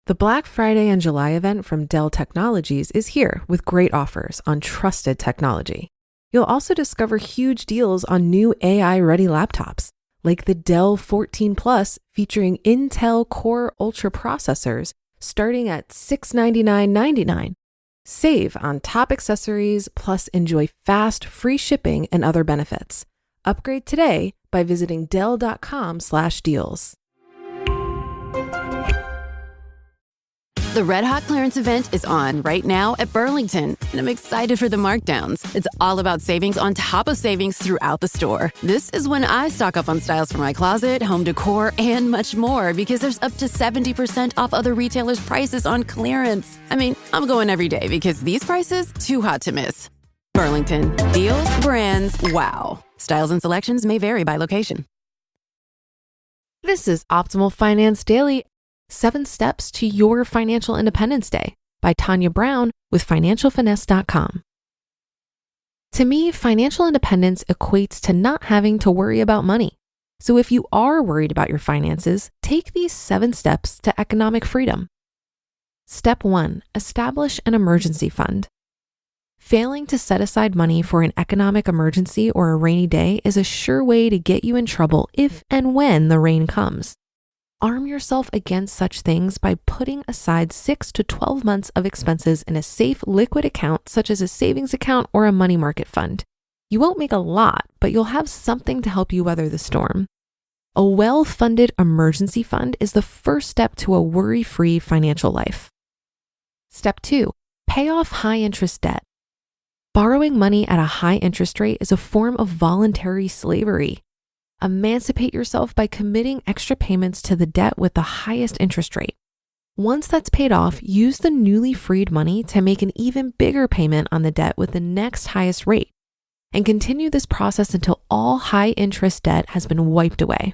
The Black Friday and July event from Dell Technologies is here with great offers on trusted technology. You'll also discover huge deals on new AI-ready laptops, like the Dell 14 Plus featuring Intel Core Ultra processors starting at $699.99. Save on top accessories, plus enjoy fast, free shipping and other benefits. Upgrade today by visiting Dell.com/deals. The Red Hot Clearance event is on right now at Burlington, and I'm excited for the markdowns. It's all about savings on top of savings throughout the store. This is when I stock up on styles for my closet, home decor, and much more because there's up to 70% off other retailers' prices on clearance. I mean, I'm going every day because these prices, too hot to miss. Burlington. Deals, brands, wow. Styles and selections may vary by location. This is Optimal Finance Daily, 7 Steps to Your Financial Independence Day by Tania Brown with financialfinesse.com. To me, financial independence equates to not having to worry about money. So if you are worried about your finances, take these 7 steps to economic freedom. Step 1, establish an emergency fund. Failing to set aside money for an economic emergency or a rainy day is a sure way to get you in trouble if and when the rain comes. Arm yourself against such things by putting aside 6 to 12 months of expenses in a safe liquid account such as a savings account or a money market fund. You won't make a lot, but you'll have something to help you weather the storm. A well-funded emergency fund is the first step to a worry-free financial life. Step 2, pay off high-interest debt. Borrowing money at a high interest rate is a form of voluntary slavery. Emancipate yourself by committing extra payments to the debt with the highest interest rate. Once that's paid off, use the newly freed money to make an even bigger payment on the debt with the next highest rate, and continue this process until all high interest debt has been wiped away.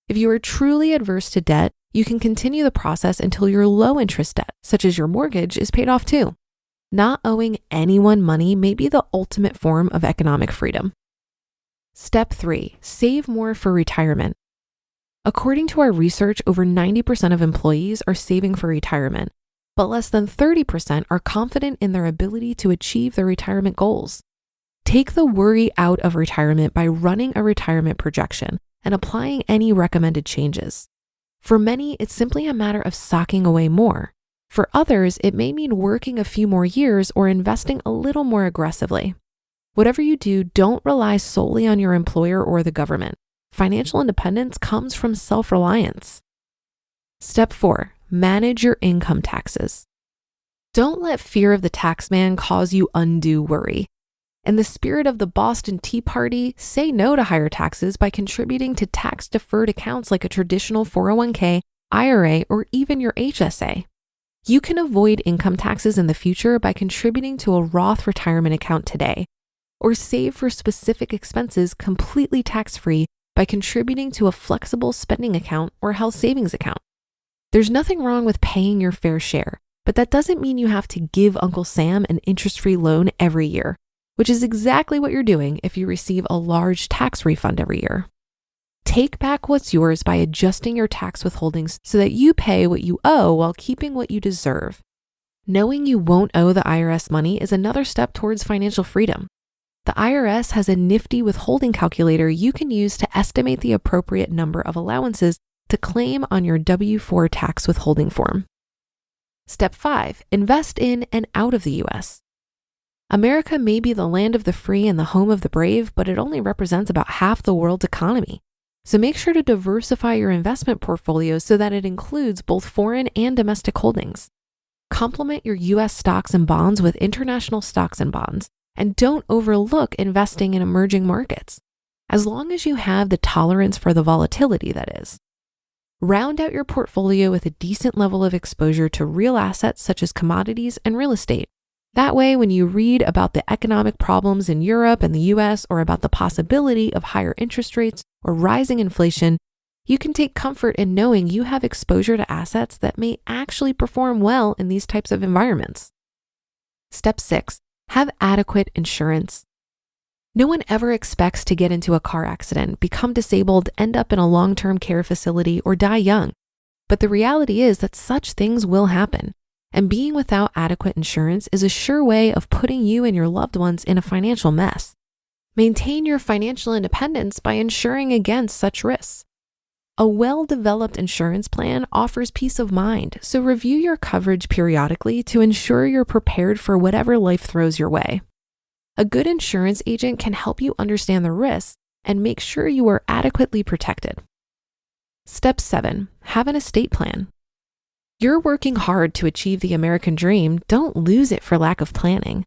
If you are truly adverse to debt, you can continue the process until your low interest debt, such as your mortgage, is paid off too. Not owing anyone money may be the ultimate form of economic freedom. Step 3, save more for retirement. According to our research, over 90% of employees are saving for retirement, but less than 30% are confident in their ability to achieve their retirement goals. Take the worry out of retirement by running a retirement projection and applying any recommended changes. For many, it's simply a matter of socking away more. For others, it may mean working a few more years or investing a little more aggressively. Whatever you do, don't rely solely on your employer or the government. Financial independence comes from self-reliance. Step 4, manage your income taxes. Don't let fear of the tax man cause you undue worry. In the spirit of the Boston Tea Party, say no to higher taxes by contributing to tax-deferred accounts like a traditional 401k, IRA, or even your HSA. You can avoid income taxes in the future by contributing to a Roth retirement account today, or save for specific expenses completely tax-free by contributing to a flexible spending account or health savings account. There's nothing wrong with paying your fair share, but that doesn't mean you have to give Uncle Sam an interest-free loan every year, which is exactly what you're doing if you receive a large tax refund every year. Take back what's yours by adjusting your tax withholdings so that you pay what you owe while keeping what you deserve. Knowing you won't owe the IRS money is another step towards financial freedom. The IRS has a nifty withholding calculator you can use to estimate the appropriate number of allowances to claim on your W-4 tax withholding form. Step 5, invest in and out of the U.S. America may be the land of the free and the home of the brave, but it only represents about half the world's economy. So make sure to diversify your investment portfolio so that it includes both foreign and domestic holdings. Complement your U.S. stocks and bonds with international stocks and bonds, and don't overlook investing in emerging markets, as long as you have the tolerance for the volatility, that is. Round out your portfolio with a decent level of exposure to real assets such as commodities and real estate. That way, when you read about the economic problems in Europe and the US, or about the possibility of higher interest rates or rising inflation, you can take comfort in knowing you have exposure to assets that may actually perform well in these types of environments. Step 6, have adequate insurance. No one ever expects to get into a car accident, become disabled, end up in a long-term care facility, or die young. but the reality is that such things will happen. And being without adequate insurance is a sure way of putting you and your loved ones in a financial mess. Maintain your financial independence by insuring against such risks. A well-developed insurance plan offers peace of mind, so review your coverage periodically to ensure you're prepared for whatever life throws your way. A good insurance agent can help you understand the risks and make sure you are adequately protected. Step 7, have an estate plan. You're working hard to achieve the American dream. Don't lose it for lack of planning.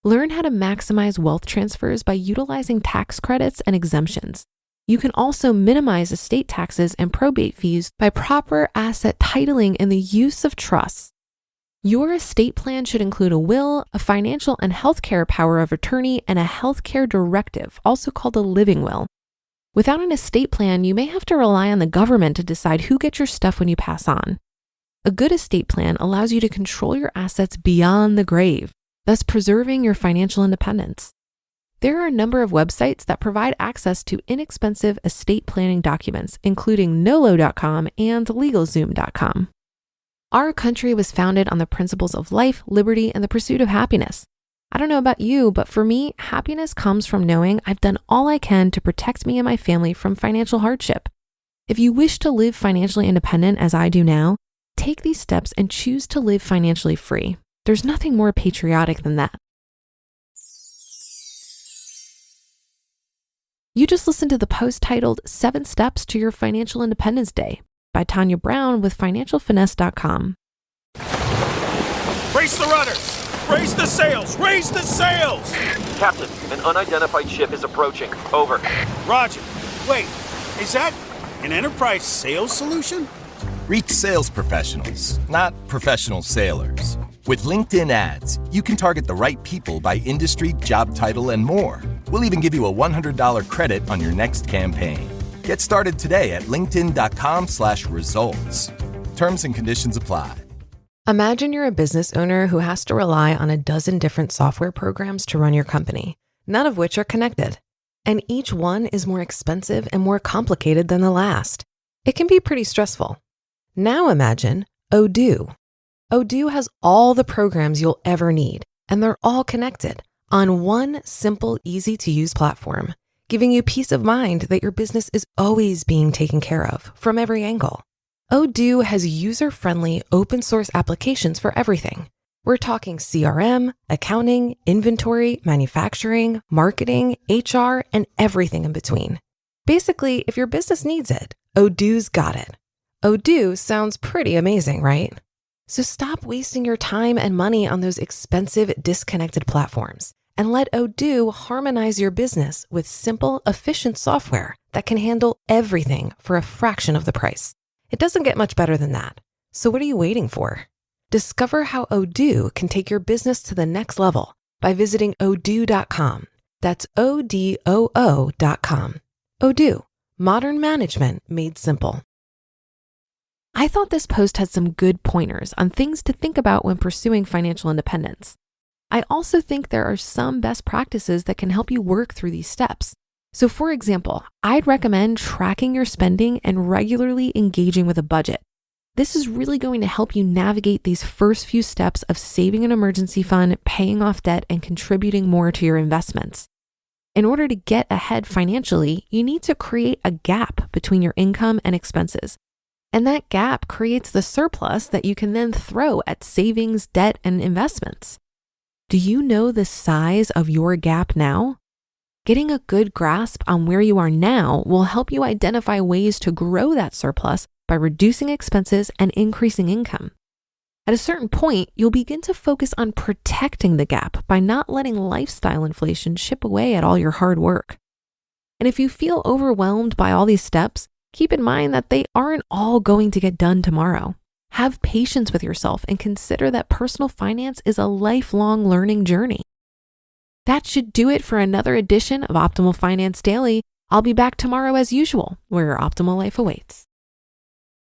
Learn how to maximize wealth transfers by utilizing tax credits and exemptions. You can also minimize estate taxes and probate fees by proper asset titling and the use of trusts. Your estate plan should include a will, a financial and healthcare power of attorney, and a healthcare directive, also called a living will. Without an estate plan, you may have to rely on the government to decide who gets your stuff when you pass on. A good estate plan allows you to control your assets beyond the grave, thus preserving your financial independence. There are a number of websites that provide access to inexpensive estate planning documents, including nolo.com and legalzoom.com. Our country was founded on the principles of life, liberty, and the pursuit of happiness. I don't know about you, but for me, happiness comes from knowing I've done all I can to protect me and my family from financial hardship. If you wish to live financially independent as I do now, take these steps and choose to live financially free. There's nothing more patriotic than that. You just listened to the post titled 7 Steps to Your Financial Independence Day by Tania Brown with financialfinesse.com. Brace the rudders! Raise the sails! Raise the sails! Captain, an unidentified ship is approaching. Over. Roger. Wait, is that an enterprise sales solution? Reach sales professionals, not professional sailors. With LinkedIn ads, you can target the right people by industry, job title, and more. We'll even give you a $100 credit on your next campaign. Get started today at linkedin.com/results. Terms and conditions apply. Imagine you're a business owner who has to rely on a dozen different software programs to run your company, none of which are connected. And each one is more expensive and more complicated than the last. It can be pretty stressful. Now imagine Odoo. Odoo has all the programs you'll ever need, and they're all connected on one simple, easy-to-use platform, giving you peace of mind that your business is always being taken care of from every angle. Odoo has user-friendly, open-source applications for everything. We're talking CRM, accounting, inventory, manufacturing, marketing, HR, and everything in between. Basically, if your business needs it, Odoo's got it. Odoo sounds pretty amazing, right? So stop wasting your time and money on those expensive, disconnected platforms and let Odoo harmonize your business with simple, efficient software that can handle everything for a fraction of the price. It doesn't get much better than that. So what are you waiting for? Discover how Odoo can take your business to the next level by visiting odoo.com. That's ODOO.com. Odoo, modern management made simple. I thought this post had some good pointers on things to think about when pursuing financial independence. I also think there are some best practices that can help you work through these steps. So for example, I'd recommend tracking your spending and regularly engaging with a budget. This is really going to help you navigate these first few steps of saving an emergency fund, paying off debt, and contributing more to your investments. In order to get ahead financially, you need to create a gap between your income and expenses. And that gap creates the surplus that you can then throw at savings, debt, and investments. Do you know the size of your gap now? Getting a good grasp on where you are now will help you identify ways to grow that surplus by reducing expenses and increasing income. At a certain point, you'll begin to focus on protecting the gap by not letting lifestyle inflation chip away at all your hard work. And if you feel overwhelmed by all these steps, keep in mind that they aren't all going to get done tomorrow. Have patience with yourself and consider that personal finance is a lifelong learning journey. That should do it for another edition of Optimal Finance Daily. I'll be back tomorrow as usual, where your optimal life awaits.